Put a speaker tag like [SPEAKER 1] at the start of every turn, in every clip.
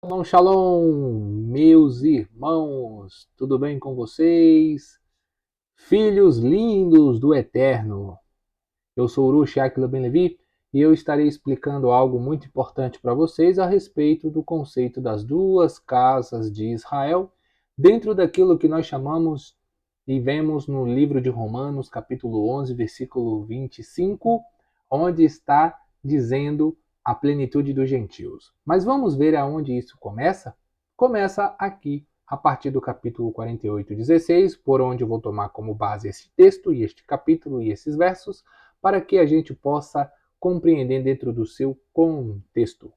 [SPEAKER 1] Shalom, shalom, meus irmãos, tudo bem com vocês? Filhos lindos do Eterno. Eu sou Urush Aquila Ben Levi e eu estarei explicando algo muito importante para vocês a respeito do conceito das duas casas de Israel, dentro daquilo que nós chamamos e vemos no livro de Romanos, capítulo 11, versículo 25, onde está dizendo a plenitude dos gentios. Mas vamos ver aonde isso começa? Começa aqui, a partir do capítulo 48, 16, por onde eu vou tomar como base esse texto e este capítulo e esses versos, para que a gente possa compreender dentro do seu contexto.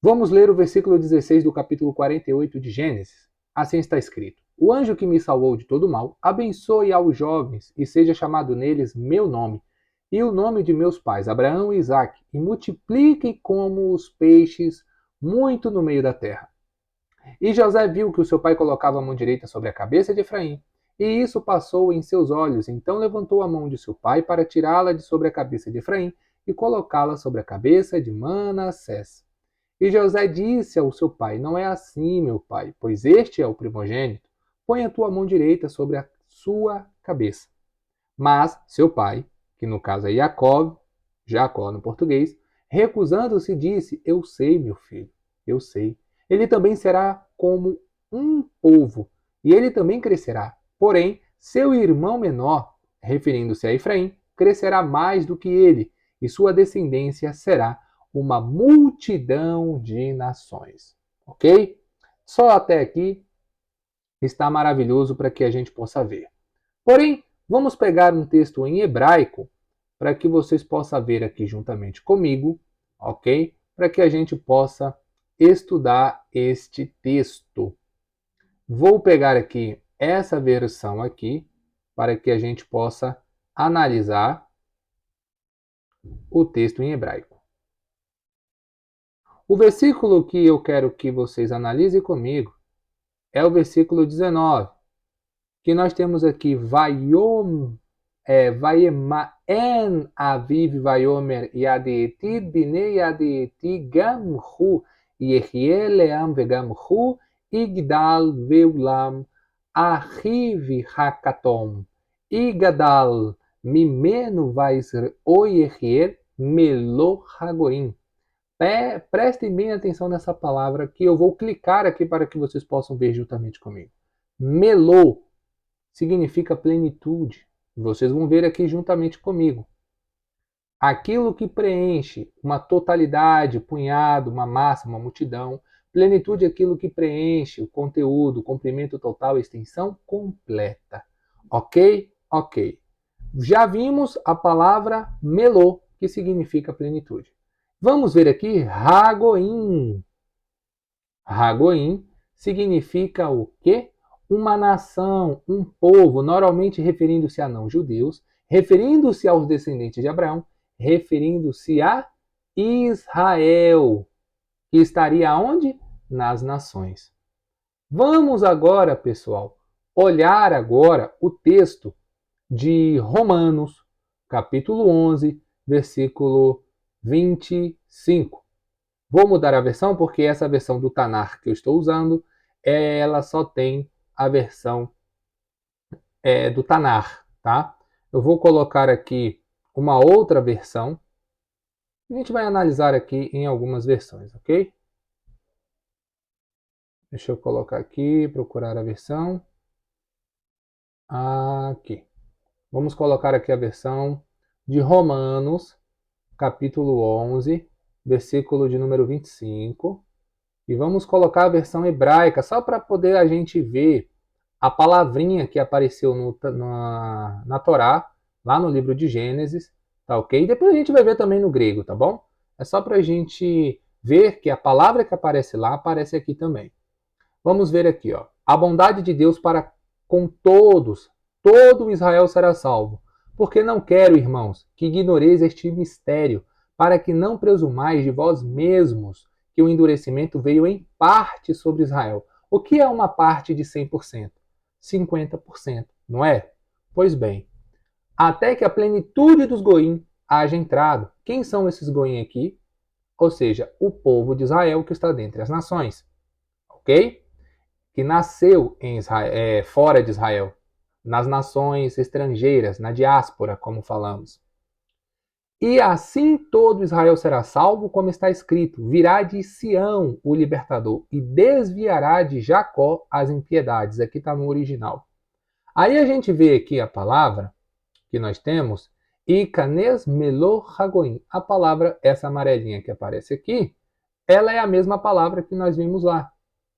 [SPEAKER 1] Vamos ler o versículo 16 do capítulo 48 de Gênesis. Assim está escrito: O anjo que me salvou de todo mal, abençoe aos jovens e seja chamado neles meu nome, e o nome de meus pais, Abraão e Isaque, e multipliquem como os peixes muito no meio da terra. E José viu que o seu pai colocava a mão direita sobre a cabeça de Efraim, e isso passou em seus olhos. Então levantou a mão de seu pai para tirá-la de sobre a cabeça de Efraim e colocá-la sobre a cabeça de Manassés. E José disse ao seu pai: Não é assim, meu pai, pois este é o primogênito. Põe a tua mão direita sobre a sua cabeça. Mas seu pai, que no caso é Jacó no português, recusando-se, disse: Eu sei, meu filho, eu sei. Ele também será como um povo, e ele também crescerá. Porém, seu irmão menor, referindo-se a Efraim, crescerá mais do que ele, e sua descendência será uma multidão de nações. Ok? Só até aqui está maravilhoso para que a gente possa ver. Porém, vamos pegar um texto em hebraico para que vocês possam ver aqui juntamente comigo, ok? Para que a gente possa estudar este texto. Vou pegar aqui essa versão aqui para que a gente possa analisar o texto em hebraico. O versículo que eu quero que vocês analisem comigo é o versículo 19, que nós temos aqui Vayemaen aviv vayomer yadeetid bnei yadeeti gam hu yehye leam vegam hu igdal veulam ahiv hakatom igadal mimenu vaisr oyehye melo hagoim. Prestem bem atenção nessa palavra que eu vou clicar aqui para que vocês possam ver juntamente comigo. Melo significa plenitude. Vocês vão ver aqui juntamente comigo. Aquilo que preenche uma totalidade, punhado, uma massa, uma multidão. Plenitude é aquilo que preenche o conteúdo, o comprimento total, a extensão completa. Ok? Ok. Já vimos a palavra melô, que significa plenitude. Vamos ver aqui Hagoim. Hagoim significa o quê? Uma nação, um povo, normalmente referindo-se a não-judeus, referindo-se aos descendentes de Abraão, referindo-se a Israel, que estaria onde? Nas nações. Vamos agora, pessoal, olhar agora o texto de Romanos, capítulo 11, versículo 25. Vou mudar a versão porque essa versão do Tanar que eu estou usando, ela só tem a versão do Tanar, tá? Eu vou colocar aqui uma outra versão. A gente vai analisar aqui em algumas versões, ok? Deixa eu colocar aqui, procurar a versão. Aqui. Vamos colocar aqui a versão de Romanos, capítulo 11, versículo de número 25. E vamos colocar a versão hebraica, só para poder a gente ver a palavrinha que apareceu na Torá, lá no livro de Gênesis, tá ok? E depois a gente vai ver também no grego, tá bom? É só para a gente ver que a palavra que aparece lá, aparece aqui também. Vamos ver aqui, ó. A bondade de Deus para com todos, todo Israel será salvo. Porque não quero, irmãos, que ignoreis este mistério, para que não presumais de vós mesmos que o endurecimento veio em parte sobre Israel. O que é uma parte de 100%? 50%, não é? Pois bem, até que a plenitude dos goim haja entrado. Quem são esses goim aqui? ou seja, o povo de Israel que está dentre as nações, ok? Que nasceu em Israel, fora de Israel, nas nações estrangeiras, na diáspora, como falamos. E assim todo Israel será salvo, como está escrito: virá de Sião o libertador e desviará de Jacó as impiedades. Aqui está no original. Aí a gente vê aqui a palavra que nós temos, Ikanes Melo Hagoim. A palavra, essa amarelinha que aparece aqui, ela é a mesma palavra que nós vimos lá,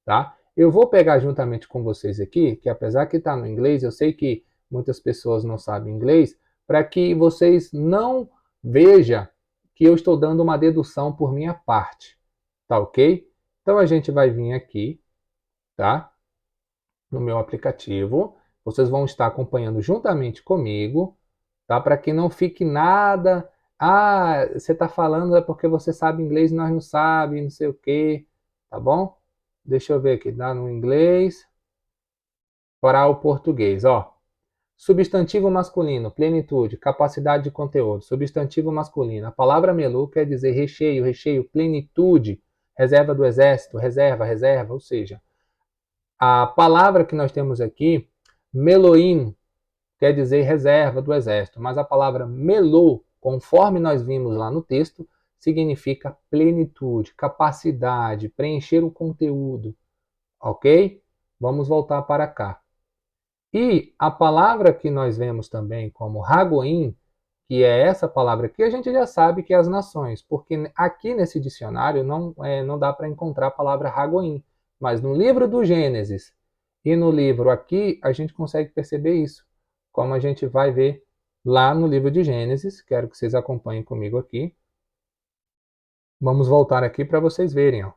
[SPEAKER 1] tá? Eu vou pegar juntamente com vocês aqui, que apesar que está no inglês, eu sei que muitas pessoas não sabem inglês, para que vocês não vejam que eu estou dando uma dedução por minha parte, tá ok? Então a gente vai vir aqui, tá? No meu aplicativo, vocês vão estar acompanhando juntamente comigo, tá? Para que não fique nada, você está falando é porque você sabe inglês e nós não sabemos, não sei o quê, tá bom? Deixa eu ver aqui, dá no inglês para o português, ó. Substantivo masculino, plenitude, capacidade de conteúdo. Substantivo masculino. A palavra melu quer dizer recheio, recheio, plenitude, reserva do exército, reserva, reserva, ou seja, a palavra que nós temos aqui, meloim, quer dizer reserva do exército, mas a palavra melô, conforme nós vimos lá no texto, significa plenitude, capacidade, preencher o conteúdo, ok? Vamos voltar para cá. E a palavra que nós vemos também como Hagoim, que é essa palavra que a gente já sabe que é as nações, porque aqui nesse dicionário não dá para encontrar a palavra Hagoim, mas no livro do Gênesis e no livro aqui a gente consegue perceber isso, como a gente vai ver lá no livro de Gênesis. Quero que vocês acompanhem comigo aqui. Vamos voltar aqui para vocês verem, ó.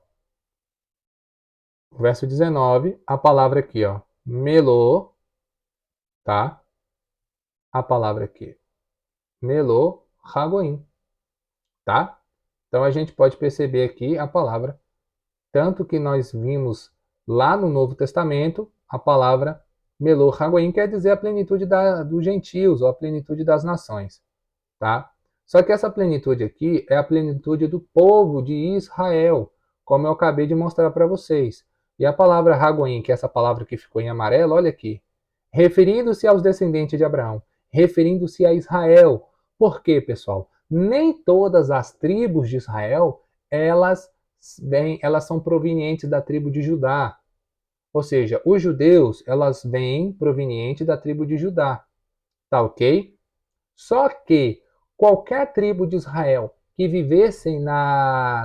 [SPEAKER 1] Verso 19, a palavra aqui, ó, melô, tá? A palavra aqui, melô, Hagoim, tá? Então a gente pode perceber aqui a palavra, tanto que nós vimos lá no Novo Testamento, a palavra melô, Hagoim quer dizer a plenitude dos gentios, ou a plenitude das nações, tá? Só que essa plenitude aqui é a plenitude do povo de Israel, como eu acabei de mostrar para vocês. E a palavra Hagoim, que é essa palavra que ficou em amarelo, olha aqui, referindo-se aos descendentes de Abraão, referindo-se a Israel. Por quê, pessoal? Nem todas as tribos de Israel, elas são provenientes da tribo de Judá. Ou seja, os judeus, elas vêm provenientes da tribo de Judá. Tá ok? Só que qualquer tribo de Israel que vivessem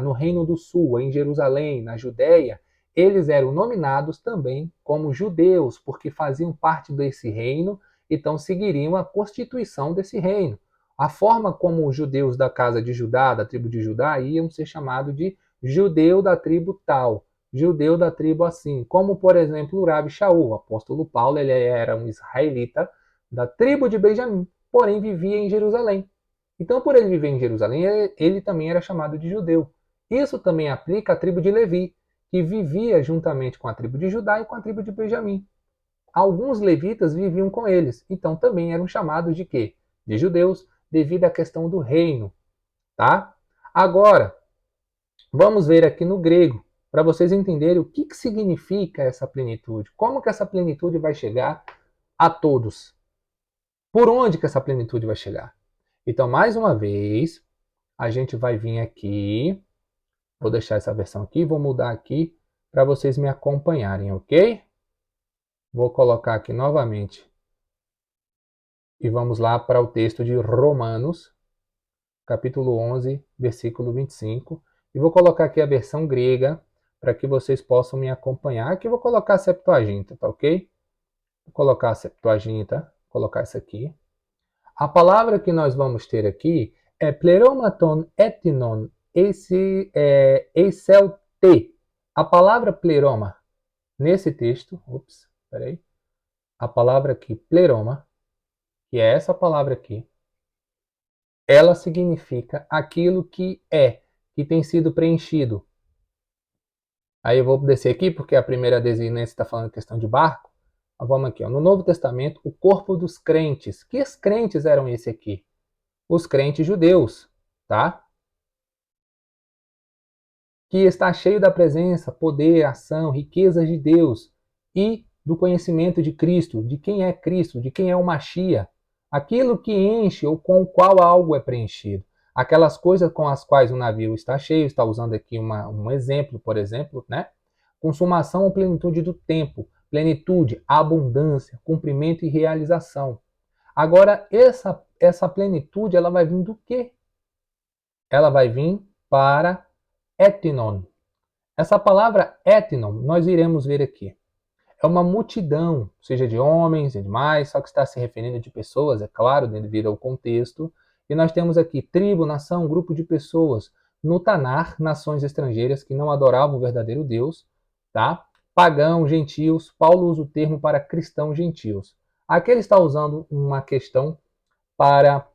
[SPEAKER 1] no Reino do Sul, em Jerusalém, na Judéia, eles eram nominados também como judeus, porque faziam parte desse reino, então seguiriam a constituição desse reino. A forma como os judeus da casa de Judá, da tribo de Judá, iam ser chamados de judeu da tribo tal, judeu da tribo assim, como por exemplo o Rabi Shaul, o apóstolo Paulo, ele era um israelita da tribo de Benjamim, porém vivia em Jerusalém. Então, por ele viver em Jerusalém, ele também era chamado de judeu. Isso também aplica à tribo de Levi, que vivia juntamente com a tribo de Judá e com a tribo de Benjamim. Alguns levitas viviam com eles, então também eram chamados de quê? De judeus, devido à questão do reino, tá? Agora, vamos ver aqui no grego, para vocês entenderem o que significa essa plenitude, como que essa plenitude vai chegar a todos. Por onde que essa plenitude vai chegar? Então, mais uma vez, a gente vai vir aqui, vou deixar essa versão aqui, vou mudar aqui para vocês me acompanharem, ok? Vou colocar aqui novamente. E vamos lá para o texto de Romanos, capítulo 11, versículo 25. E vou colocar aqui a versão grega, para que vocês possam me acompanhar. Aqui eu vou colocar a Septuaginta, tá ok? Vou colocar a Septuaginta, colocar essa aqui. A palavra que nós vamos ter aqui é pleromaton etinon eiselte. A palavra pleroma, nesse texto, peraí, a palavra aqui, pleroma, que é essa palavra aqui, ela significa aquilo que que tem sido preenchido. Aí eu vou descer aqui, porque a primeira desinência está falando questão de barco. Vamos aqui, ó. No Novo Testamento, o corpo dos crentes. Que crentes eram esse aqui? Os crentes judeus, tá? que está cheio da presença, poder, ação, riquezas de Deus e do conhecimento de Cristo, de quem é Cristo, de quem é o Machia, aquilo que enche ou com o qual algo é preenchido. Aquelas coisas com as quais o navio está cheio, está usando aqui um exemplo, por exemplo, né? Consumação ou plenitude do tempo, plenitude, abundância, cumprimento e realização. Agora, essa plenitude, ela vai vir do quê? Ela vai vir para etnon. Essa palavra etnon, nós iremos ver aqui. É uma multidão, seja de homens e demais, só que está se referindo de pessoas, é claro, devido ao contexto. E nós temos aqui tribo, nação, grupo de pessoas. No Tanar, nações estrangeiras que não adoravam o verdadeiro Deus, tá? Pagãos, gentios. Paulo usa o termo para cristãos gentios. Aqui ele está usando uma questão para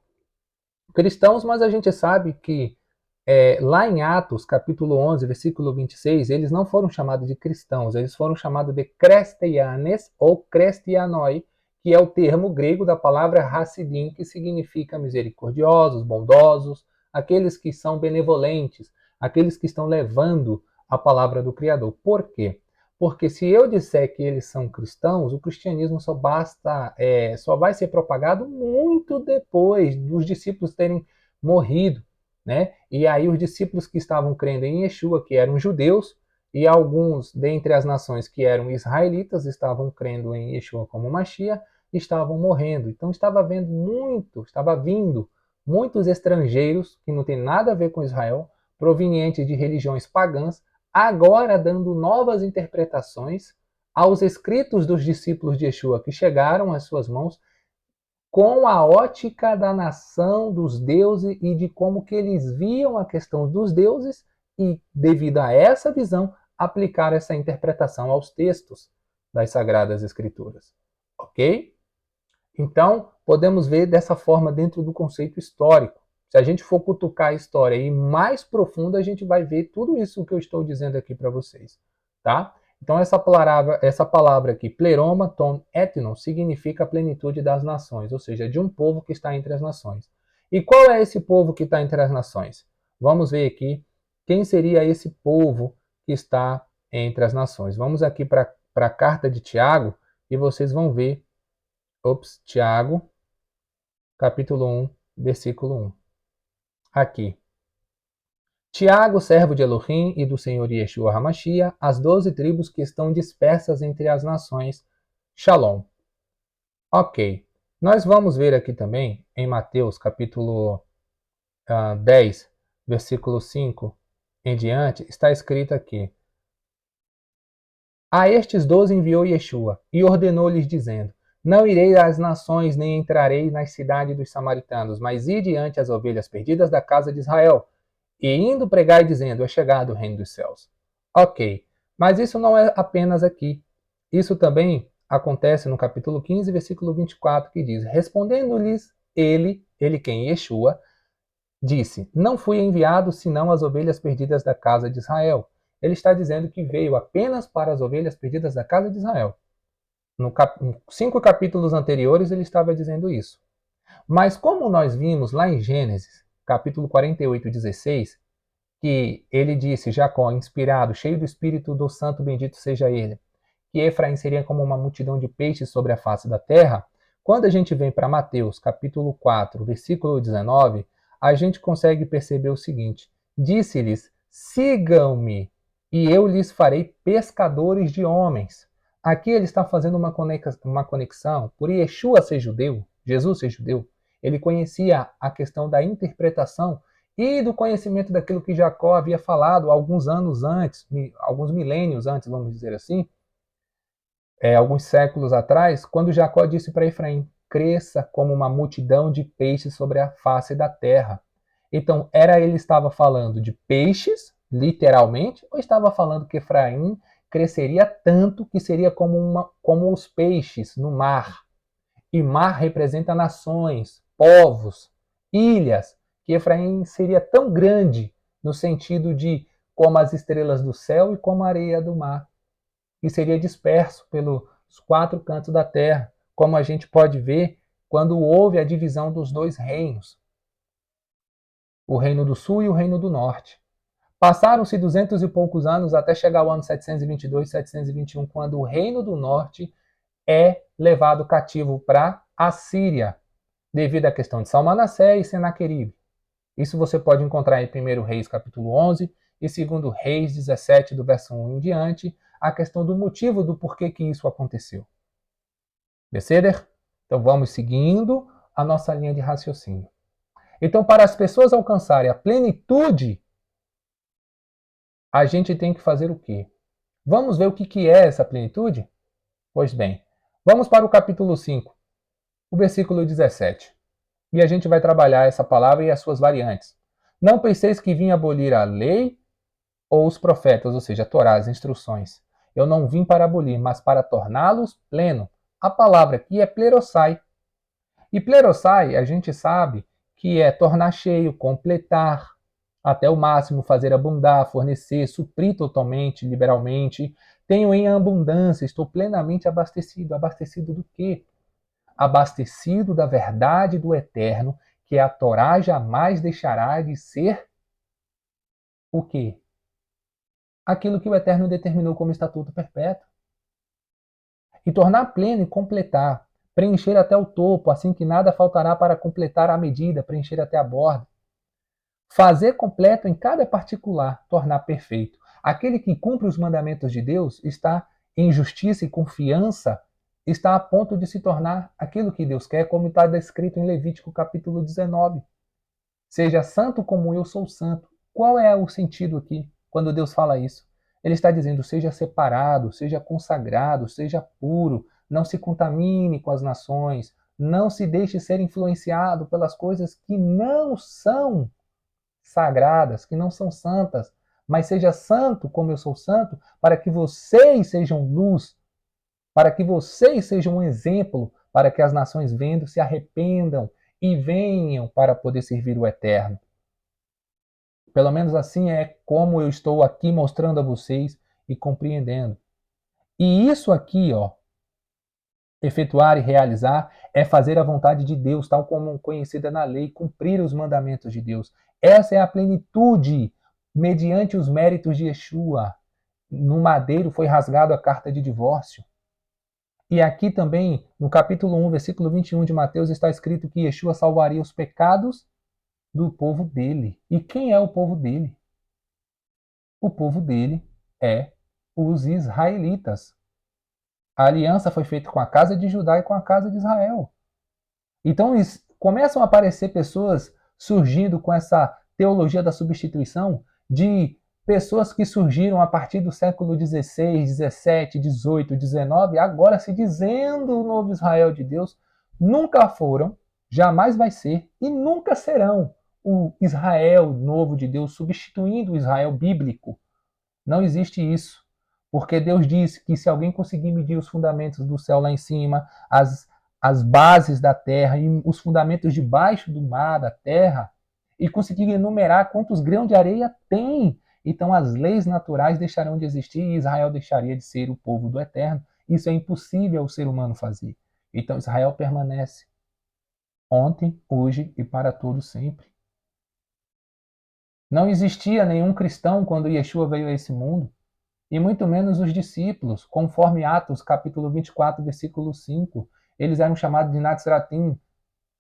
[SPEAKER 1] cristãos, mas a gente sabe que lá em Atos, capítulo 11, versículo 26, eles não foram chamados de cristãos, eles foram chamados de Krestianes ou Krestianoi, que é o termo grego da palavra Hassidim, que significa misericordiosos, bondosos, aqueles que são benevolentes, aqueles que estão levando a palavra do Criador. Por quê? Porque se eu disser que eles são cristãos, o cristianismo só vai ser propagado muito depois dos discípulos terem morrido, né? E aí os discípulos que estavam crendo em Yeshua, que eram judeus, e alguns dentre as nações que eram israelitas estavam crendo em Yeshua como Machia, estavam morrendo. Então estava vindo muitos estrangeiros que não tem nada a ver com Israel, provenientes de religiões pagãs, agora dando novas interpretações aos escritos dos discípulos de Yeshua que chegaram às suas mãos com a ótica da nação, dos deuses e de como que eles viam a questão dos deuses e, devido a essa visão, aplicar essa interpretação aos textos das Sagradas Escrituras. Ok? Então, podemos ver dessa forma dentro do conceito histórico. Se a gente for cutucar a história e mais profundo, a gente vai ver tudo isso que eu estou dizendo aqui para vocês. Tá? Então, essa palavra aqui, pleroma ton etnon, significa a plenitude das nações, ou seja, de um povo que está entre as nações. E qual é esse povo que está entre as nações? Vamos ver aqui quem seria esse povo que está entre as nações. Vamos aqui para a carta de Tiago e vocês vão ver, Tiago, capítulo 1, versículo 1. Aqui. Tiago, servo de Elohim e do Senhor Yeshua HaMashiach, as 12 tribos que estão dispersas entre as nações. Shalom. Ok. Nós vamos ver aqui também, em Mateus, capítulo 10, versículo 5 em diante, está escrito aqui. A estes 12 enviou Yeshua, e ordenou-lhes, dizendo, não irei às nações, nem entrarei nas cidades dos samaritanos, mas ide diante as ovelhas perdidas da casa de Israel. E indo pregar e dizendo, é chegado o reino dos céus. Ok, mas isso não é apenas aqui. Isso também acontece no capítulo 15, versículo 24, que diz, respondendo-lhes ele quem? Yeshua, disse, não fui enviado senão as ovelhas perdidas da casa de Israel. Ele está dizendo que veio apenas para as ovelhas perdidas da casa de Israel. Em 5 capítulos anteriores ele estava dizendo isso. Mas como nós vimos lá em Gênesis, capítulo 48, 16, que ele disse, Jacó, inspirado, cheio do Espírito do Santo, bendito seja ele, que Efraim seria como uma multidão de peixes sobre a face da terra, quando a gente vem para Mateus, capítulo 4, versículo 19, a gente consegue perceber o seguinte, disse-lhes, sigam-me, e eu lhes farei pescadores de homens. Aqui ele está fazendo uma conexão, por Yeshua ser judeu, Jesus ser judeu, ele conhecia a questão da interpretação e do conhecimento daquilo que Jacó havia falado alguns anos antes, alguns milênios antes, vamos dizer assim, alguns séculos atrás, quando Jacó disse para Efraim, cresça como uma multidão de peixes sobre a face da terra. Então, ele estava falando de peixes, literalmente, ou estava falando que Efraim cresceria tanto que seria como os peixes no mar? E mar representa nações, povos, ilhas, que Efraim seria tão grande no sentido de como as estrelas do céu e como a areia do mar. E seria disperso pelos 4 cantos da terra, como a gente pode ver quando houve a divisão dos 2 reinos, o reino do sul e o reino do norte. Passaram-se 200 e poucos anos até chegar ao ano 722, 721, quando o Reino do Norte é levado cativo para a Síria, devido à questão de Salmanassés e Senaqueribe. Isso você pode encontrar em 1 Reis capítulo 11 e 2 Reis 17, do verso 1 em diante, a questão do motivo do porquê que isso aconteceu. Beceder? Então vamos seguindo a nossa linha de raciocínio. Então, para as pessoas alcançarem a plenitude, a gente tem que fazer o quê? Vamos ver o que é essa plenitude? Pois bem, vamos para o capítulo 5, o versículo 17. E a gente vai trabalhar essa palavra e as suas variantes. Não penseis que vim abolir a lei ou os profetas, ou seja, a Torá, as instruções. Eu não vim para abolir, mas para torná-los pleno. A palavra aqui é plerosai. E plerosai, a gente sabe que é tornar cheio, completar, até o máximo, fazer abundar, fornecer, suprir totalmente, liberalmente. Tenho em abundância, estou plenamente abastecido. Abastecido do quê? Abastecido da verdade do eterno, que a Torá jamais deixará de ser o quê? Aquilo que o eterno determinou como estatuto perpétuo. E tornar pleno e completar, preencher até o topo, assim que nada faltará para completar a medida, preencher até a borda. Fazer completo em cada particular, tornar perfeito. Aquele que cumpre os mandamentos de Deus está em justiça e confiança, está a ponto de se tornar aquilo que Deus quer, como está descrito em Levítico capítulo 19. Seja santo como eu sou santo. Qual é o sentido aqui, quando Deus fala isso? Ele está dizendo, seja separado, seja consagrado, seja puro, não se contamine com as nações, não se deixe ser influenciado pelas coisas que não são sagradas, que não são santas, mas seja santo como eu sou santo, para que vocês sejam luz, para que vocês sejam um exemplo, para que as nações vendo se arrependam e venham para poder servir o Eterno. Pelo menos assim é como eu estou aqui mostrando a vocês e compreendendo. E isso aqui, ó, efetuar e realizar, é fazer a vontade de Deus, tal como conhecida na lei, cumprir os mandamentos de Deus. Essa é a plenitude, mediante os méritos de Yeshua. No madeiro foi rasgado a carta de divórcio. E aqui também, no capítulo 1, versículo 21 de Mateus, está escrito que Yeshua salvaria os pecados do povo dele. E quem é o povo dele? O povo dele é os israelitas. A aliança foi feita com a casa de Judá e com a casa de Israel. Então começam a aparecer pessoas surgindo com essa teologia da substituição, de pessoas que surgiram a partir do século XVI, XVII, XVIII, XIX, agora se dizendo o novo Israel de Deus, nunca foram, jamais vai ser e nunca serão o Israel novo de Deus, substituindo o Israel bíblico. Não existe isso. Porque Deus disse que se alguém conseguir medir os fundamentos do céu lá em cima, as bases da terra e os fundamentos debaixo do mar, da terra, e conseguir enumerar quantos grãos de areia tem, então as leis naturais deixarão de existir e Israel deixaria de ser o povo do Eterno. Isso é impossível o ser humano fazer. Então Israel permanece ontem, hoje e para todo sempre. Não existia nenhum cristão quando Yeshua veio a esse mundo, e muito menos os discípulos, conforme Atos capítulo 24, versículo 5. Eles eram chamados de Natsratim,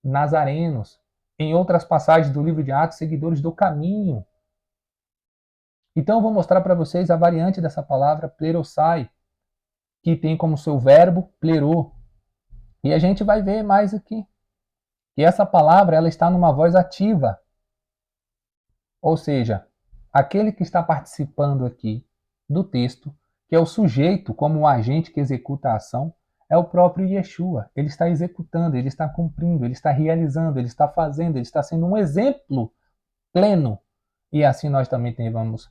[SPEAKER 1] nazarenos. Em outras passagens do livro de Atos, seguidores do caminho. Então eu vou mostrar para vocês a variante dessa palavra plerosai, que tem como seu verbo plerô. E a gente vai ver mais aqui. E essa palavra ela está numa voz ativa. Ou seja, aquele que está participando aqui do texto, que é o sujeito como o agente que executa a ação, é o próprio Yeshua. Ele está executando, ele está cumprindo, ele está realizando, ele está fazendo, ele está sendo um exemplo pleno. E assim nós também vamos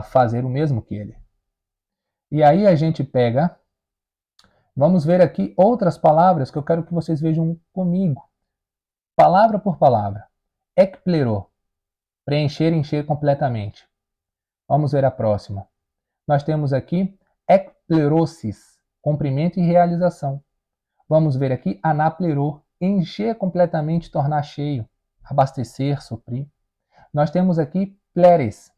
[SPEAKER 1] fazer o mesmo que ele. E aí a gente pega, vamos ver aqui outras palavras que eu quero que vocês vejam comigo. Palavra por palavra. Ekplero, preencher, encher completamente. Vamos ver a próxima. Nós temos aqui ekplerosis, comprimento e realização. Vamos ver aqui anaplerô, encher completamente, tornar cheio, abastecer, suprir. Nós temos aqui pleres,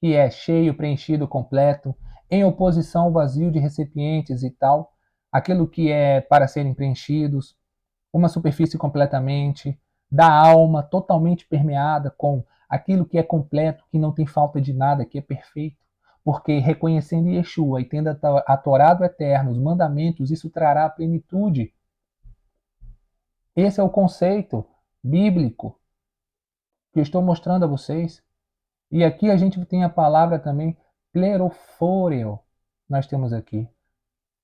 [SPEAKER 1] que é cheio, preenchido, completo, em oposição ao vazio de recipientes e tal, aquilo que é para serem preenchidos, uma superfície completamente, da alma totalmente permeada com aquilo que é completo, que não tem falta de nada, que é perfeito. Porque reconhecendo Yeshua e tendo a Torá do Eterno, os mandamentos, isso trará a plenitude. Esse é o conceito bíblico que eu estou mostrando a vocês. E aqui a gente tem a palavra também, plerofóreo. Nós temos aqui,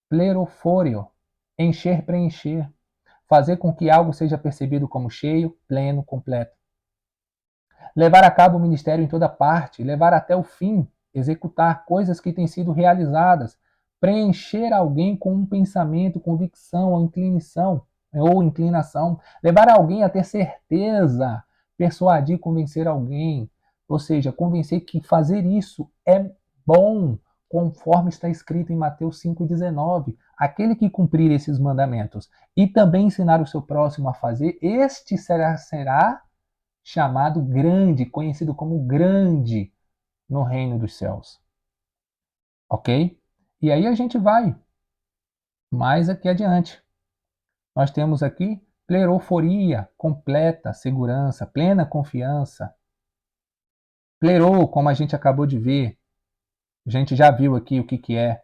[SPEAKER 1] plerofóreo, encher, preencher. Fazer com que algo seja percebido como cheio, pleno, completo. Levar a cabo o ministério em toda parte, levar até o fim, executar coisas que têm sido realizadas, preencher alguém com um pensamento, convicção ou inclinação, levar alguém a ter certeza, persuadir, convencer alguém, ou seja, convencer que fazer isso é bom, conforme está escrito em Mateus 5,19. Aquele que cumprir esses mandamentos e também ensinar o seu próximo a fazer, este será chamado grande, conhecido como grande no reino dos céus. Ok? E aí a gente vai mais aqui adiante. Nós temos aqui pleroforia, completa, segurança, plena confiança. Plerô, como a gente acabou de ver, a gente já viu aqui o que é.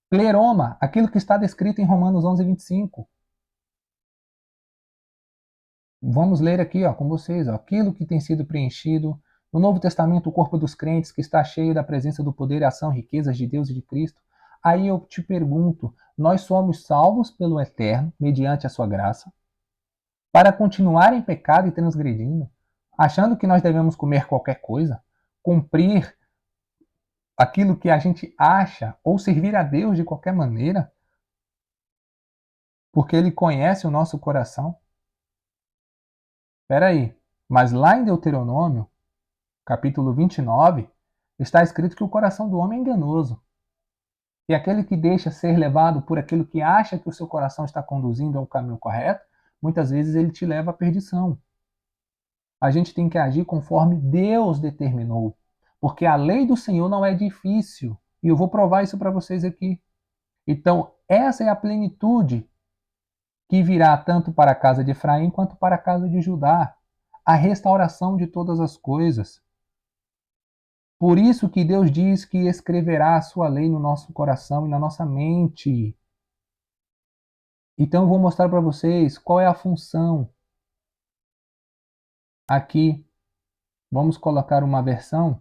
[SPEAKER 1] Pleroma, aquilo que está descrito em Romanos 11:25. Vamos ler aqui com vocês, aquilo que tem sido preenchido. No Novo Testamento, o corpo dos crentes que está cheio da presença do poder, ação, riquezas de Deus e de Cristo. Aí eu te pergunto, nós somos salvos pelo Eterno, mediante a sua graça, para continuar em pecado e transgredindo, achando que nós devemos comer qualquer coisa, cumprir aquilo que a gente acha, ou servir a Deus de qualquer maneira, porque Ele conhece o nosso coração? Espera aí, mas lá em Deuteronômio, capítulo 29, está escrito que o coração do homem é enganoso. E aquele que deixa ser levado por aquilo que acha que o seu coração está conduzindo ao caminho correto, muitas vezes ele te leva à perdição. A gente tem que agir conforme Deus determinou, porque a lei do Senhor não é difícil. E eu vou provar isso para vocês aqui. Então, essa é a plenitude que virá tanto para a casa de Efraim quanto para a casa de Judá. A restauração de todas as coisas. Por isso que Deus diz que escreverá a sua lei no nosso coração e na nossa mente. Então eu vou mostrar para vocês qual é a função. Aqui, vamos colocar uma versão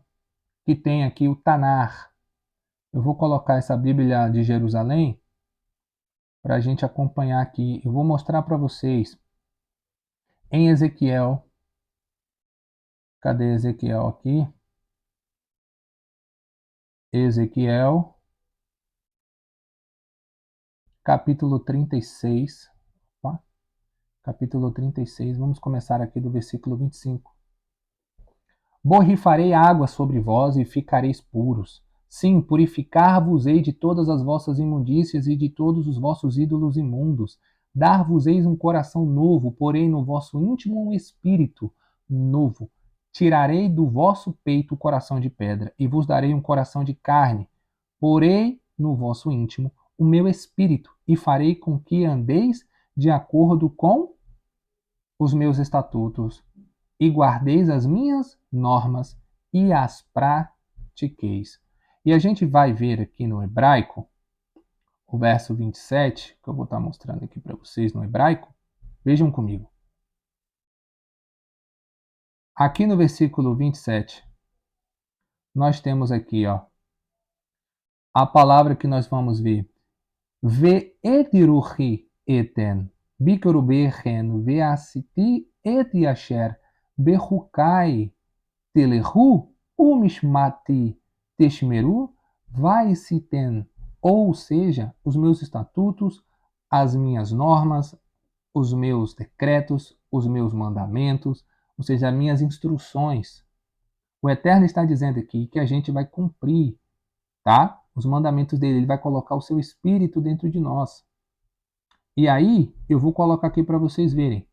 [SPEAKER 1] que tem aqui o Tanar. Eu vou colocar essa Bíblia de Jerusalém para a gente acompanhar aqui. Eu vou mostrar para vocês em Ezequiel. Cadê Ezequiel aqui? Ezequiel, capítulo 36. Opa, capítulo 36, vamos começar aqui do versículo 25. Borrifarei água sobre vós e ficareis puros. Sim, purificar-vos-ei de todas as vossas imundícias e de todos os vossos ídolos imundos. Dar-vos-eis um coração novo, porém no vosso íntimo um espírito novo. Tirarei do vosso peito o coração de pedra e vos darei um coração de carne. Porei no vosso íntimo o meu espírito e farei com que andeis de acordo com os meus estatutos e guardeis as minhas normas e as pratiqueis. E a gente vai ver aqui no hebraico, o verso 27, que eu vou estar mostrando aqui para vocês no hebraico. Vejam comigo. Aqui no versículo 27, nós temos aqui, a palavra que nós vamos ver. Ve etiruchi eten, bikorubehen, veasiti etiasher, behukai, telehu, umishmati, teshmeru, vaisiten. Ou seja, os meus estatutos, as minhas normas, os meus decretos, os meus mandamentos, ou seja, as minhas instruções. O Eterno está dizendo aqui que a gente vai cumprir, tá? Os mandamentos dele, ele vai colocar o seu espírito dentro de nós. E aí, eu vou colocar aqui para vocês verem,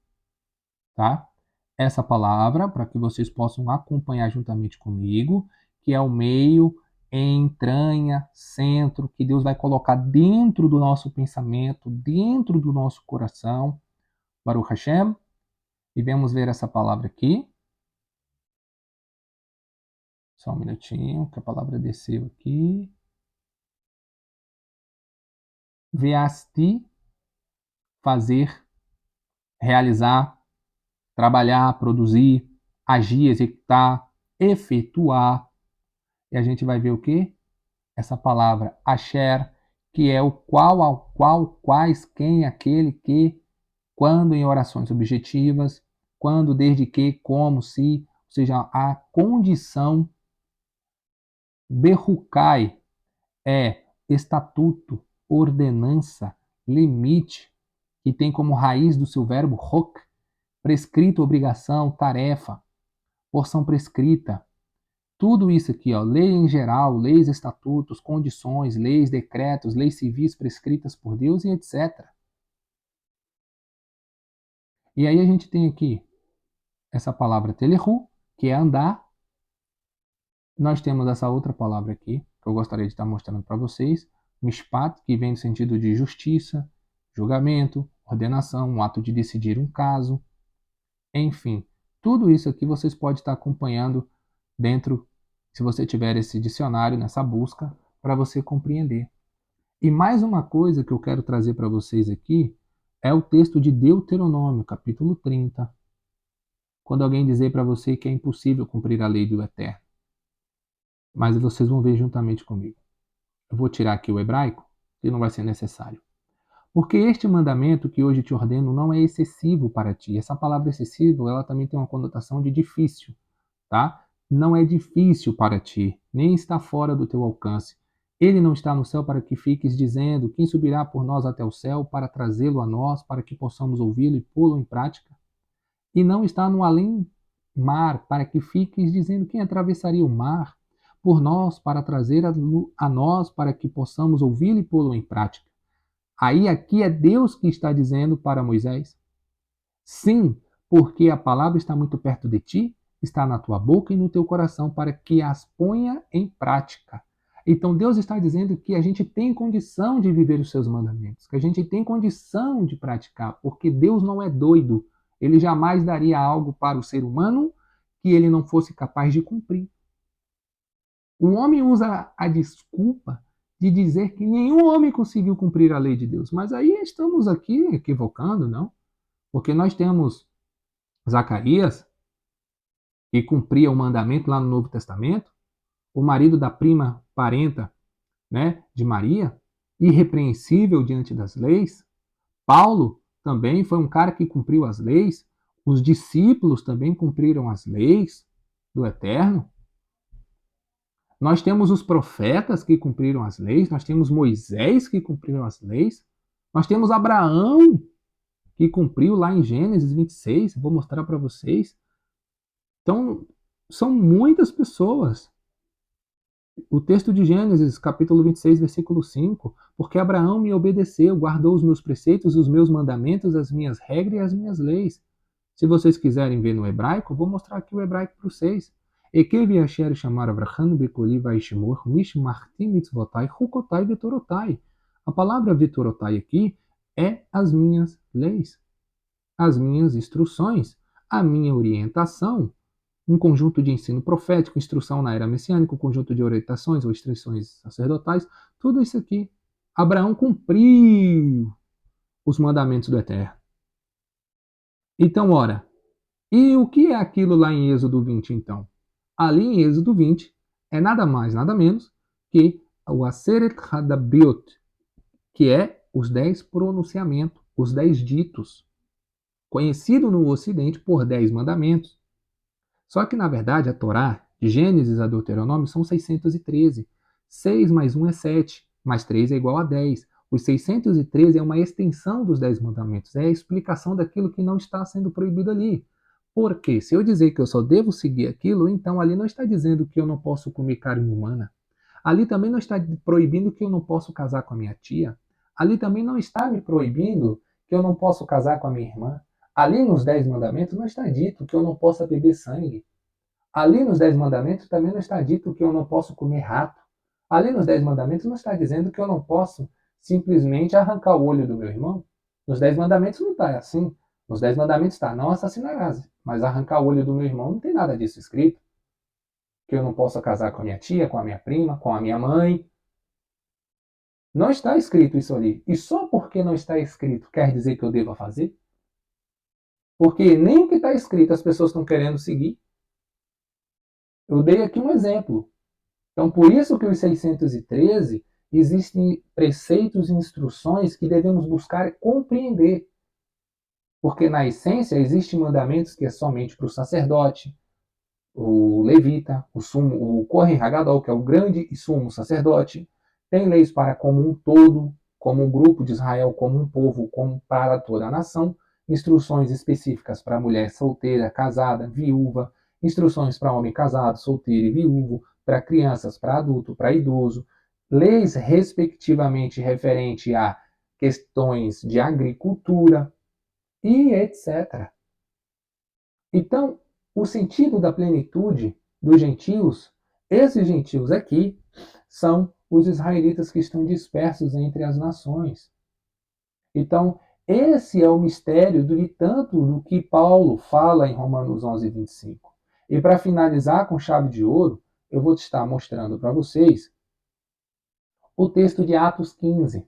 [SPEAKER 1] tá? essa palavra para que vocês possam acompanhar juntamente comigo, que é o meio, entranha, centro, que Deus vai colocar dentro do nosso pensamento, dentro do nosso coração. Baruch Hashem. E vamos ver essa palavra aqui. Só um minutinho, que a palavra desceu aqui. Veasti, fazer, realizar, trabalhar, produzir, agir, executar, efetuar. E a gente vai ver o quê? Essa palavra asher, que é o qual, ao qual, quais, quem, aquele, que, quando em orações objetivas, quando, desde que, como, se, ou seja, a condição. Berrucai é estatuto, ordenança, limite, que tem como raiz do seu verbo rok, prescrito, obrigação, tarefa, porção prescrita. Tudo isso aqui, ó, lei em geral, leis, estatutos, condições, leis, decretos, leis civis prescritas por Deus e etc. E aí a gente tem aqui essa palavra telehu, que é andar. Nós temos essa outra palavra aqui, que eu gostaria de estar mostrando para vocês, mishpat, que vem no sentido de justiça, julgamento, ordenação, um ato de decidir um caso, enfim. Tudo isso aqui vocês podem estar acompanhando dentro, se você tiver esse dicionário nessa busca, para você compreender. E mais uma coisa que eu quero trazer para vocês aqui é o texto de Deuteronômio, capítulo 30. Quando alguém dizer para você que é impossível cumprir a lei do Eterno. Mas vocês vão ver juntamente comigo. Eu vou tirar aqui o hebraico, que não vai ser necessário. Porque este mandamento que hoje te ordeno não é excessivo para ti. Essa palavra excessivo, ela também tem uma conotação de difícil, tá? Não é difícil para ti, nem está fora do teu alcance. Ele não está no céu para que fiques dizendo: quem subirá por nós até o céu para trazê-lo a nós, para que possamos ouvi-lo e pô-lo em prática? E não está no além-mar para que fiques dizendo: quem atravessaria o mar por nós para trazer a nós para que possamos ouvi-lo e pô-lo em prática? Aí aqui é Deus que está dizendo para Moisés: sim, porque a palavra está muito perto de ti, está na tua boca e no teu coração, para que as ponha em prática. Então Deus está dizendo que a gente tem condição de viver os seus mandamentos, que a gente tem condição de praticar, porque Deus não é doido. Ele jamais daria algo para o ser humano que ele não fosse capaz de cumprir. O homem usa a desculpa de dizer que nenhum homem conseguiu cumprir a lei de Deus. Mas aí estamos aqui equivocando, não? Porque nós temos Zacarias, que cumpria o mandamento lá no Novo Testamento, o marido da prima parenta, né, de Maria, irrepreensível diante das leis. Paulo também foi um cara que cumpriu as leis. Os discípulos também cumpriram as leis do Eterno. Nós temos os profetas que cumpriram as leis, nós temos Moisés que cumpriram as leis, nós temos Abraão que cumpriu lá em Gênesis 26, vou mostrar para vocês. Então, são muitas pessoas. O texto de Gênesis, capítulo 26, versículo 5, porque Abraão me obedeceu, guardou os meus preceitos, os meus mandamentos, as minhas regras e as minhas leis. Se vocês quiserem ver no hebraico, vou mostrar aqui o hebraico para vocês. Ekevi asher shamar Avraham bekoli vaishmor mishmarti mitzvotai hukotai vetorotai. A palavra vetorotai aqui é as minhas leis, as minhas instruções, a minha orientação, um conjunto de ensino profético, instrução na era messiânica, um conjunto de orientações ou instruções sacerdotais, tudo isso aqui. Abraão cumpriu os mandamentos do Eterno. Então, ora, e o que é aquilo lá em Êxodo 20, então? Ali em Êxodo 20 é nada mais, nada menos que o Aseret Hadabriot, que é os 10 pronunciamentos, os 10 ditos, conhecido no Ocidente por 10 mandamentos. Só que, na verdade, a Torá, de Gênesis a Deuteronômio, são 613. 6 mais 1 é 7, mais 3 é igual a 10. Os 613 é uma extensão dos 10 mandamentos, é a explicação daquilo que não está sendo proibido ali. Porque se eu dizer que eu só devo seguir aquilo, então ali não está dizendo que eu não posso comer carne humana. Ali também não está proibindo que eu não posso casar com a minha tia. Ali também não está me proibindo que eu não posso casar com a minha irmã. Ali nos 10 mandamentos não está dito que eu não possa beber sangue. Ali nos 10 mandamentos também não está dito que eu não posso comer rato. Ali nos 10 mandamentos não está dizendo que eu não posso simplesmente arrancar o olho do meu irmão. Nos 10 mandamentos não está assim. Nos 10 mandamentos está, não assassinarás. Mas arrancar o olho do meu irmão não tem nada disso escrito. Que eu não possa casar com a minha tia, com a minha prima, com a minha mãe. Não está escrito isso ali. E só porque não está escrito quer dizer que eu deva fazer? Porque nem o que está escrito as pessoas estão querendo seguir. Eu dei aqui um exemplo. Então, por isso que os 613 existem preceitos e instruções que devemos buscar compreender. Porque, na essência, existem mandamentos que é somente para o sacerdote, o levita, o Kohen Hagadol, que é o grande e sumo sacerdote. Tem leis para como um todo, como um grupo de Israel, como um povo, como para toda a nação. Instruções específicas para mulher solteira, casada, viúva. Instruções para homem casado, solteiro e viúvo. Para crianças, para adulto, para idoso. Leis, respectivamente, referente a questões de agricultura e etc. Então, o sentido da plenitude dos gentios, esses gentios aqui, são os israelitas que estão dispersos entre as nações. Então, esse é o mistério de tanto do que Paulo fala em Romanos 11, 25. E para finalizar com chave de ouro, eu vou estar mostrando para vocês o texto de Atos 15,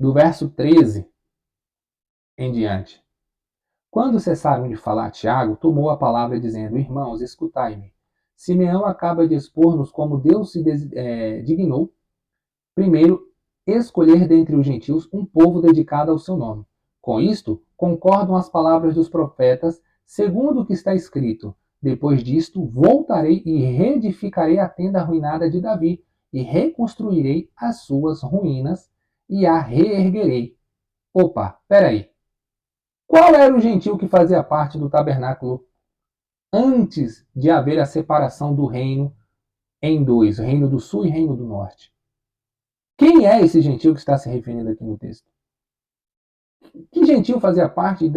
[SPEAKER 1] do verso 13 em diante. Quando cessaram de falar, Tiago tomou a palavra dizendo: Irmãos, escutai-me. Simeão acaba de expor-nos como Deus se dignou, primeiro, escolher dentre os gentios um povo dedicado ao seu nome. Com isto, concordam as palavras dos profetas, segundo o que está escrito: Depois disto, voltarei e reedificarei a tenda arruinada de Davi, e reconstruirei as suas ruínas, e a reerguerei. Opa, peraí. Qual era o gentio que fazia parte do tabernáculo antes de haver a separação do reino em dois, o reino do sul e o reino do norte? Quem é esse gentio que está se referindo aqui no texto? Que gentio fazia parte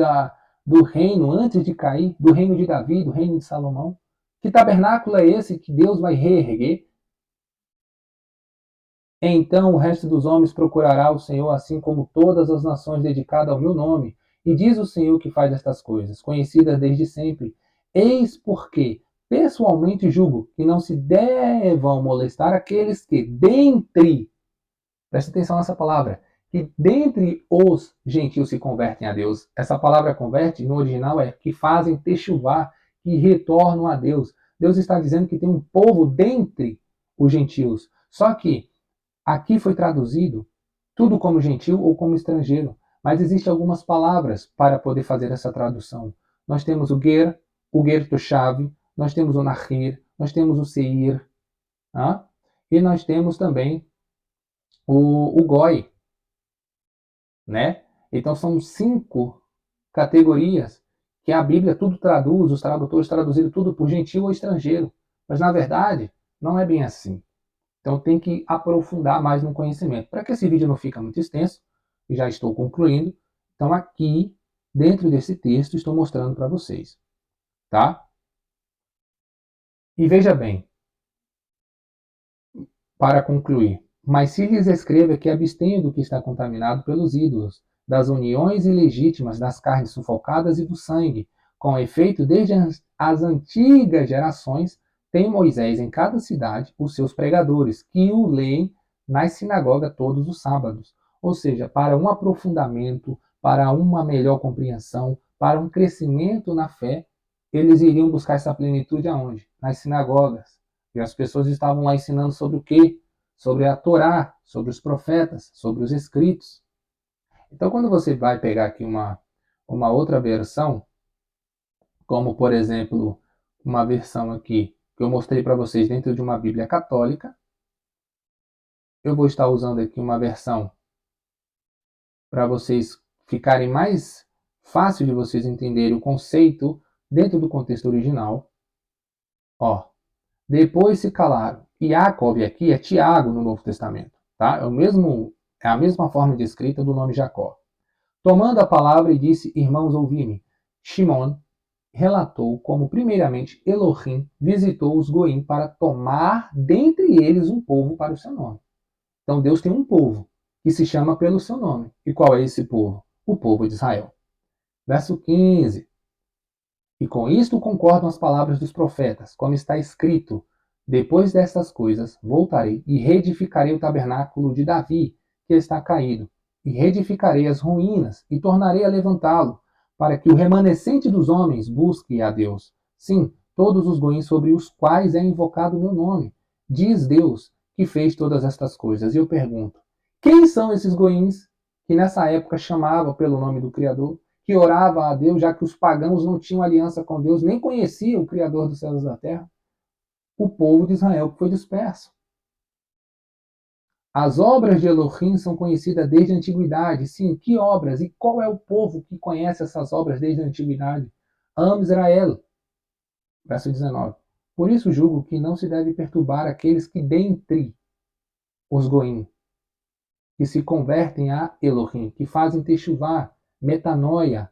[SPEAKER 1] do reino antes de cair, do reino de Davi, do reino de Salomão? Que tabernáculo é esse que Deus vai reerguer? Então o resto dos homens procurará o Senhor, assim como todas as nações dedicadas ao meu nome. E diz o Senhor que faz estas coisas, conhecidas desde sempre. Eis porque, pessoalmente julgo que não se devam molestar aqueles que dentre, presta atenção nessa palavra, que dentre os gentios se convertem a Deus. Essa palavra converte, no original, é que fazem techuvá, que retornam a Deus. Deus está dizendo que tem um povo dentre os gentios. Só que aqui foi traduzido tudo como gentil ou como estrangeiro, mas existem algumas palavras para poder fazer essa tradução. Nós temos o ger toshav, nós temos o nahir, nós temos o seir, e nós temos também o goi, né? Então são 5 categorias que a Bíblia tudo traduz, os tradutores traduziram tudo por gentil ou estrangeiro, mas na verdade não é bem assim. Então tem que aprofundar mais no conhecimento. Para que esse vídeo não fique muito extenso, e já estou concluindo, então aqui, dentro desse texto, estou mostrando para vocês. Tá? E veja bem, para concluir, mas se lhes escreva que abstenham do que está contaminado pelos ídolos, das uniões ilegítimas, das carnes sufocadas e do sangue, com efeito, desde as antigas gerações, tem Moisés em cada cidade os seus pregadores, que o leem nas sinagogas todos os sábados. Ou seja, para um aprofundamento, para uma melhor compreensão, para um crescimento na fé, eles iriam buscar essa plenitude aonde? Nas sinagogas. E as pessoas estavam lá ensinando sobre o quê? Sobre a Torá, sobre os profetas, sobre os escritos. Então, quando você vai pegar aqui uma outra versão, como, por exemplo, uma versão aqui que eu mostrei para vocês dentro de uma Bíblia católica, eu vou estar usando aqui uma versão para vocês ficarem mais fácil de vocês entenderem o conceito dentro do contexto original. Ó, depois se calaram. Jacob aqui é Tiago no Novo Testamento, tá? É a mesma forma de escrita do nome Jacó. Tomando a palavra e disse, irmãos, ouvi-me. Shimon relatou como, primeiramente, Elohim visitou os Goim para tomar dentre eles um povo para o seu nome. Então Deus tem um povo que se chama pelo seu nome. E qual é esse povo? O povo de Israel. Verso 15. E com isto concordam as palavras dos profetas, como está escrito: depois destas coisas voltarei e reedificarei o tabernáculo de Davi, que está caído, e reedificarei as ruínas e tornarei a levantá-lo, para que o remanescente dos homens busque a Deus. Sim, todos os goins sobre os quais é invocado o meu nome. Diz Deus que fez todas estas coisas. E eu pergunto: quem são esses goins que nessa época chamavam pelo nome do Criador? Que orava a Deus, já que os pagãos não tinham aliança com Deus, nem conheciam o Criador dos céus e da terra? O povo de Israel que foi disperso. As obras de Elohim são conhecidas desde a antiguidade. Sim, que obras? E qual é o povo que conhece essas obras desde a antiguidade? Am Israel. Verso 19. Por isso julgo que não se deve perturbar aqueles que dentre os goim, que se convertem a Elohim, que fazem techuvá, metanoia,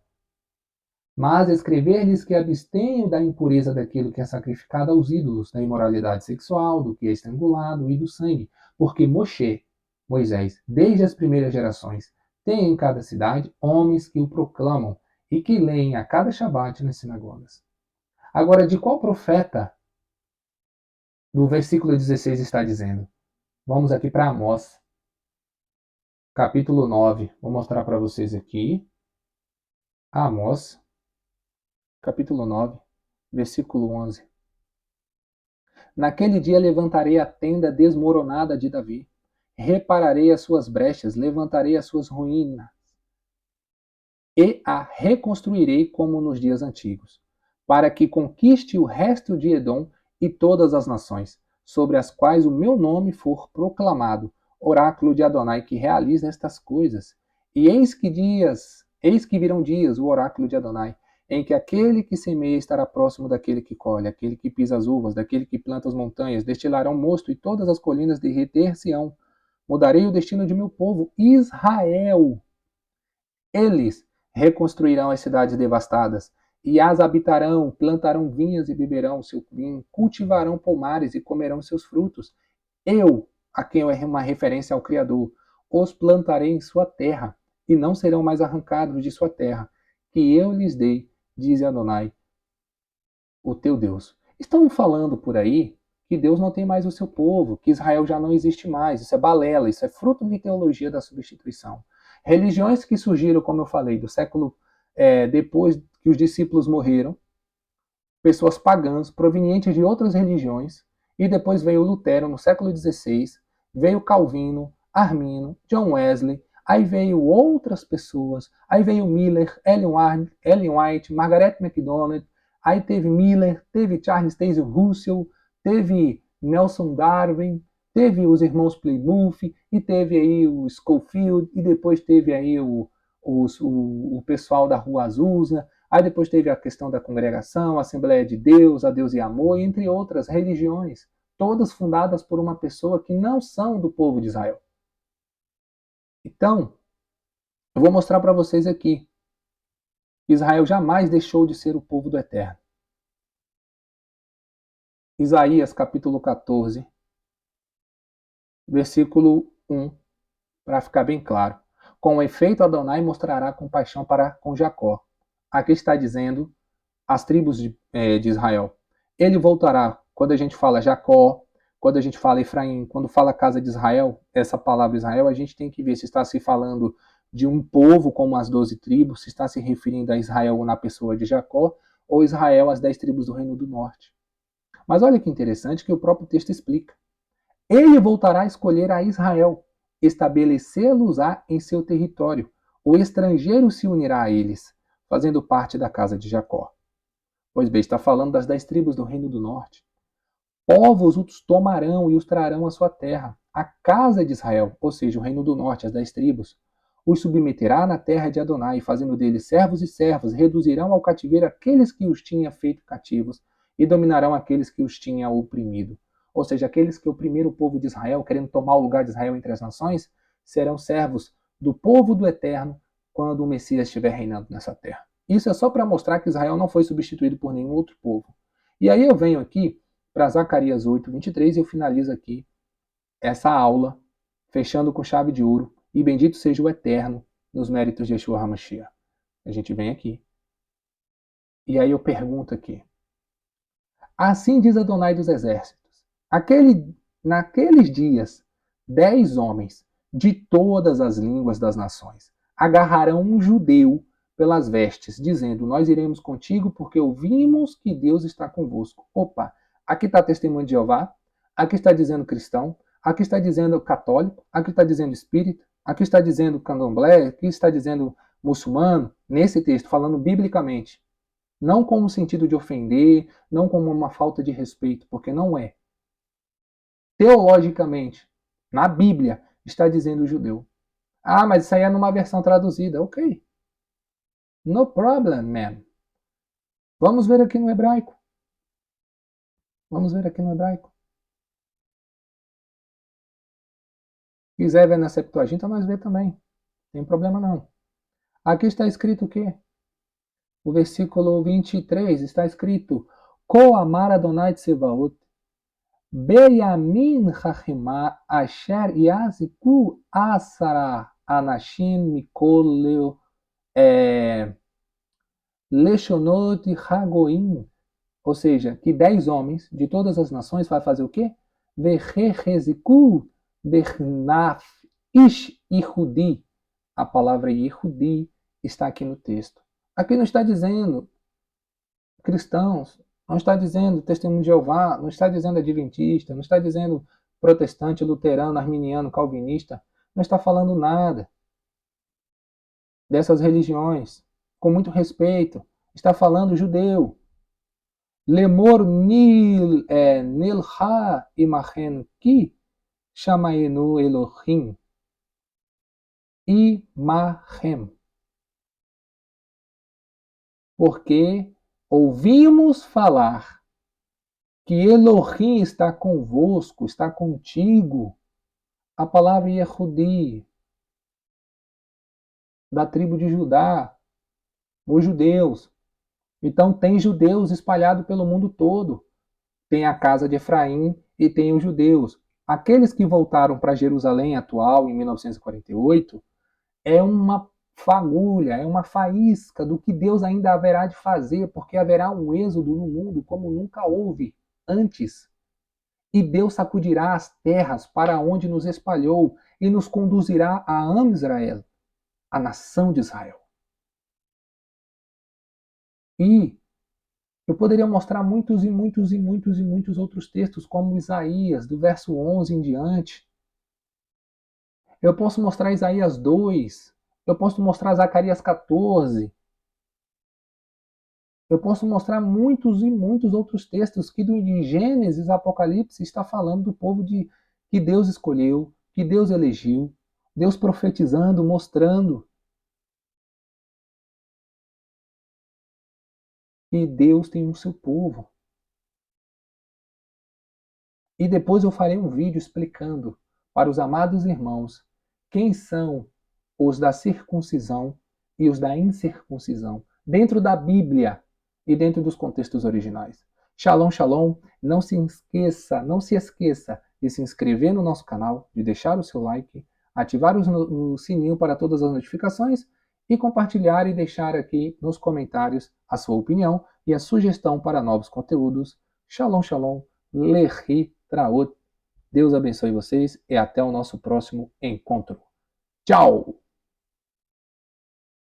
[SPEAKER 1] mas escrever-lhes que abstenham da impureza daquilo que é sacrificado aos ídolos, da imoralidade sexual, do que é estrangulado e do sangue. Porque Moisés, desde as primeiras gerações, tem em cada cidade homens que o proclamam e que leem a cada Shabat nas sinagogas. Agora, de qual profeta do versículo 16 está dizendo? Vamos aqui para Amós, capítulo 9. Vou mostrar para vocês aqui. Amós, capítulo 9, versículo 11. Naquele dia levantarei a tenda desmoronada de Davi, repararei as suas brechas, levantarei as suas ruínas, e a reconstruirei como nos dias antigos, para que conquiste o resto de Edom e todas as nações, sobre as quais o meu nome for proclamado, oráculo de Adonai que realiza estas coisas. E eis que virão dias, o oráculo de Adonai, em que aquele que semeia estará próximo daquele que colhe, aquele que pisa as uvas, daquele que planta as montanhas, destilarão mosto e todas as colinas derreter-se-ão. Mudarei o destino de meu povo, Israel. Eles reconstruirão as cidades devastadas, e as habitarão, plantarão vinhas e beberão seu vinho, cultivarão pomares e comerão seus frutos. Eu, a quem é uma referência ao Criador, os plantarei em sua terra, e não serão mais arrancados de sua terra, que eu lhes dei, diz Adonai, o teu Deus. Estão falando por aí que Deus não tem mais o seu povo, que Israel já não existe mais. Isso é balela, isso é fruto de teologia da substituição. Religiões que surgiram, como eu falei, do século depois que os discípulos morreram, pessoas pagãs provenientes de outras religiões, e depois veio Lutero no século XVI, veio Calvino, Armino, John Wesley, aí veio outras pessoas, aí veio Miller, Ellen White, Margaret MacDonald, aí teve Miller, teve Charles Taze Russell, teve Nelson Darwin, teve os irmãos Plymouth, e teve aí o Schofield, e depois teve aí o pessoal da Rua Azusa, aí depois teve a questão da congregação, a Assembleia de Deus, a Deus e Amor, entre outras religiões, todas fundadas por uma pessoa que não são do povo de Israel. Então, eu vou mostrar para vocês aqui. Israel jamais deixou de ser o povo do Eterno. Isaías capítulo 14, versículo 1, para ficar bem claro. Com efeito, Adonai mostrará compaixão para com Jacó. Aqui está dizendo as tribos de Israel. Ele voltará. Quando a gente fala Jacó, quando a gente fala Efraim, quando fala casa de Israel, essa palavra Israel, a gente tem que ver se está se falando de um povo como as 12 tribos, se está se referindo a Israel na pessoa de Jacó, ou Israel, as 10 tribos do Reino do Norte. Mas olha que interessante que o próprio texto explica. Ele voltará a escolher a Israel, estabelecê-los-á em seu território. O estrangeiro se unirá a eles, fazendo parte da casa de Jacó. Pois bem, está falando das 10 tribos do Reino do Norte. Povos os tomarão e os trarão à sua terra. A casa de Israel, ou seja, o Reino do Norte, as 10 tribos, os submeterá na terra de Adonai, fazendo deles servos e servas, reduzirão ao cativeiro aqueles que os tinha feito cativos e dominarão aqueles que os tinha oprimido. Ou seja, aqueles que oprimiram o povo de Israel, querendo tomar o lugar de Israel entre as nações, serão servos do povo do Eterno, quando o Messias estiver reinando nessa terra. Isso é só para mostrar que Israel não foi substituído por nenhum outro povo. E aí eu venho aqui para Zacarias 8, 23 e eu finalizo aqui essa aula, fechando com chave de ouro. E bendito seja o Eterno nos méritos de Yeshua HaMashiach. A gente vem aqui. E aí eu pergunto aqui. Assim diz Adonai dos Exércitos. Naqueles dias, 10 homens de todas as línguas das nações agarrarão um judeu pelas vestes, dizendo, nós iremos contigo porque ouvimos que Deus está convosco. Opa, aqui está testemunho de Jeová, aqui está dizendo cristão, aqui está dizendo católico, aqui está dizendo espírita, aqui está dizendo candomblé, aqui está dizendo muçulmano, nesse texto, falando biblicamente. Não como sentido de ofender, não como uma falta de respeito, porque não é. Teologicamente, na Bíblia, está dizendo o judeu. Ah, mas isso aí é numa versão traduzida. Ok. No problem, man. Vamos ver aqui no hebraico. Vamos ver aqui no hebraico. Se quiser ver na Septuaginta, nós vê também. Não tem problema não. Aqui está escrito o quê? O versículo 23 está escrito: Ko amar Adonai Tsevaot, Beyamin Chachimah Asher Yaziku Asara Anashim Mikol Leshonot Hagoim. Ou seja, que 10 homens de todas as nações vai fazer o quê? Vechecheziku Bernaf Ish Yehudi. A palavra Yehudi está aqui no texto. Aqui não está dizendo cristãos, não está dizendo testemunho de Jeová, não está dizendo adventista, não está dizendo protestante, luterano, arminiano, calvinista, não está falando nada dessas religiões, com muito respeito, está falando judeu. Lemor nilha imachen ki shamaenu Elohim imachem. Porque ouvimos falar que Elohim está convosco, está contigo. A palavra Yehudi, da tribo de Judá, os judeus. Então tem judeus espalhados pelo mundo todo. Tem a casa de Efraim e tem os judeus. Aqueles que voltaram para Jerusalém atual, em 1948, é uma fagulha, é uma faísca do que Deus ainda haverá de fazer, porque haverá um êxodo no mundo como nunca houve antes. E Deus sacudirá as terras para onde nos espalhou e nos conduzirá a Am Israel, a nação de Israel. E eu poderia mostrar muitos outros textos, como Isaías, do verso 11 em diante. Eu posso mostrar Isaías 2, eu posso mostrar Zacarias 14. Eu posso mostrar muitos outros textos que de Gênesis a Apocalipse está falando do povo que Deus escolheu, que Deus elegeu, Deus profetizando, mostrando que Deus tem o seu povo. E depois eu farei um vídeo explicando para os amados irmãos quem são os da circuncisão e os da incircuncisão, dentro da Bíblia e dentro dos contextos originais. Shalom, shalom. Não se esqueça de se inscrever no nosso canal, de deixar o seu like, ativar o sininho para todas as notificações e compartilhar e deixar aqui nos comentários a sua opinião e a sugestão para novos conteúdos. Shalom, shalom. Lehi Traot. Deus abençoe vocês e até o nosso próximo encontro. Tchau!